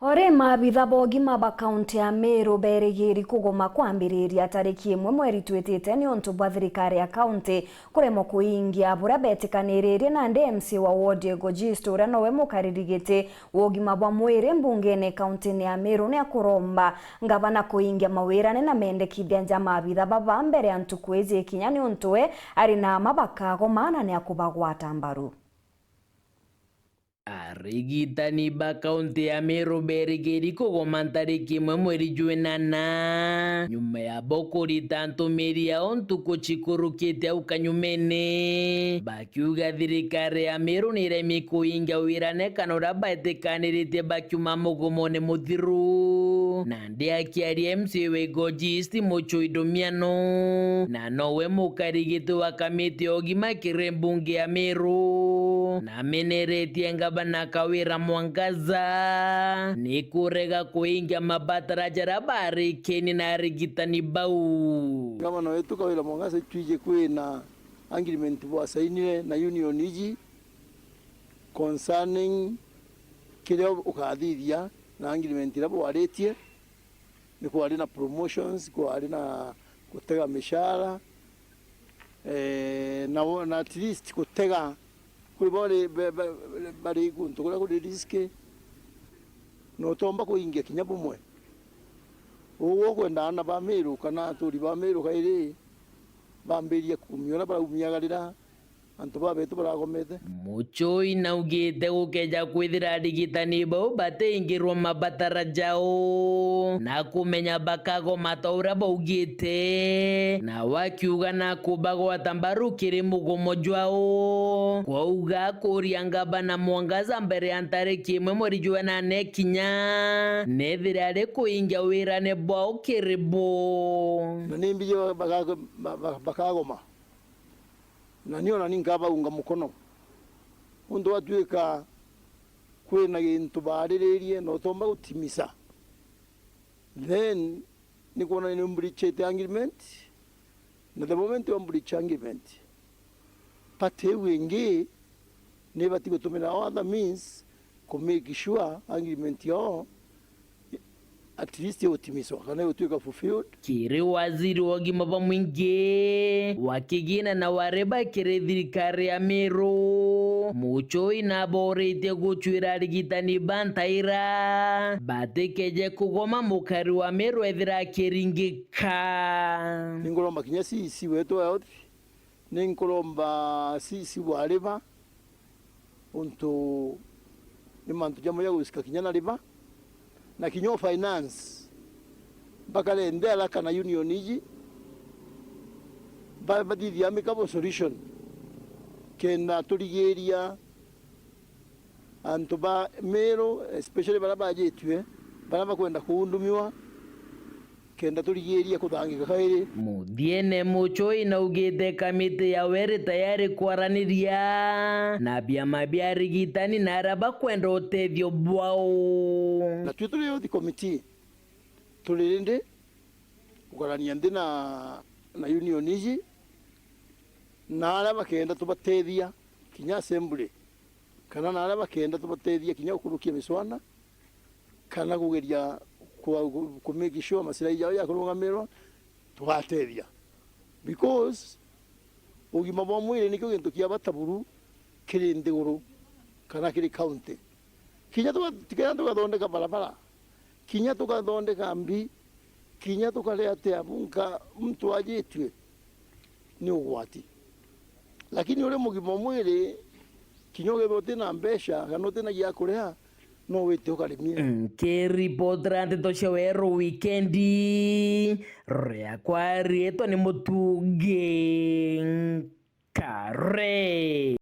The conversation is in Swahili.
Ore maabitha bogima ba kaunti ya Meru berigiri kugoma kwambiriria tariki 1 mweri twitite ni untu bwa thirikari ya kaunti kuremo kuingia buria betikaniririe na MC wa ward Gojisto uria nowe mukaririgiti wogima bwa mwiri mbungeni kaunti ya Meru ni akuromba ngavana kuingia mawirane na mendekithia nja maabitha baba mbere ya ntuku ezi ikinya ni untuwe ari na mabakagoma na ni akubagwata mbaru. Arigitani ba kaunti ya Meru berigiri kugoma tariki 1 mweri jwenana nyuma ya bokurita ntumiri yao ntuku chikurukite au kanyumene bakiuga thirikari ya Meru niremi kuingia wirane kana uria baetikaniritie bakiuma mugomone muthiru na ndi akiaria MC we Gojisti Mucho Idomiano na nowe mukarigiti wa kamiti ya ugima kirembunge ya Meru na meneretie ngabana Kawira Mwangaza ni kurega kuingia mabatara jara bari keni na rigitani bau ngabana wetu Kawira Mwangaza twije kwina agreement bwa sainire na union iji concerning kile ukathithia na agreement labo waretie ni kwari na promotions kwari na kutega mishara na at least kutega kuri bari guntu kuri riske no tomba kuingia kinya bumwe uwo kwenda na ba Meru kana turi ba Meru kairi bamberia kumiona bara umiagarira antu babetu baragomete. Mucho inaugite gukeja kwithira rigitani bau bateingirwo mabatara jao na kumenya bakago mataura baugite na wakiuga na kubagwata mbaru kiri mugomo jwao kwauga kuria ngabana Mwangaza mbere ya tariki 1 mweri jwenana kinya nethira ari kuingia wirane bwao kiribo na nimbiye bakagoma na niona ningaba unga mukono undu atwika kwina gintu bariririe no tomba gutimisa then ni kuona ni breach agreement na the moment of breach agreement pate wengi ne bati gutumira other means to make sure agreement yo at least utimiswa kana utwika fulfilled. Kiri waziri wa ugima bwa mwingi wakigina na wareba kiri thirikari ya Meru Mucho inaborete guchwira rigitani bantaira batekeje kugoma mukari wa Meru ethira kiringika ningoromba kinya sisi wetu health ningoromba sisi wareba unto ni mantu jamo ya gusika kinya na riba na kinyo finance bakale ndela kana union iji badithia amicable solution kena turigeria antu ba Meru especially bara bajetwe bara bakwenda kuundumiwa kenda turigeria kuthangika kairi muthiene Mucho inaugite kamiti ya weri tayari kwaraniria na biama bia rigitani na araba kwenda utethio bwao na tuli yo the committee tulinde kugarania ndi na union iji na araba kenda tubatethia kinya assembly kana na araba kenda tubatethia kinya ukurukia miswana kana kugeria kumeki sure masirai yao ya kurungamirwa tugatethia because ugima bwa mwiri nikyo gintu kia bataburu kiri ndiguru kana kiri county kinya tugathondeka barabara kinya tugathondeka mbi kinya tukalete abunka mtu ajitwe ni ugwati lakini ule mugima mwiri kinyoge bote na mbesha kana tena ya kurea no wete ukarimie keri podrate toshe wero weekendi rea kwa rieto ni mutuge kare.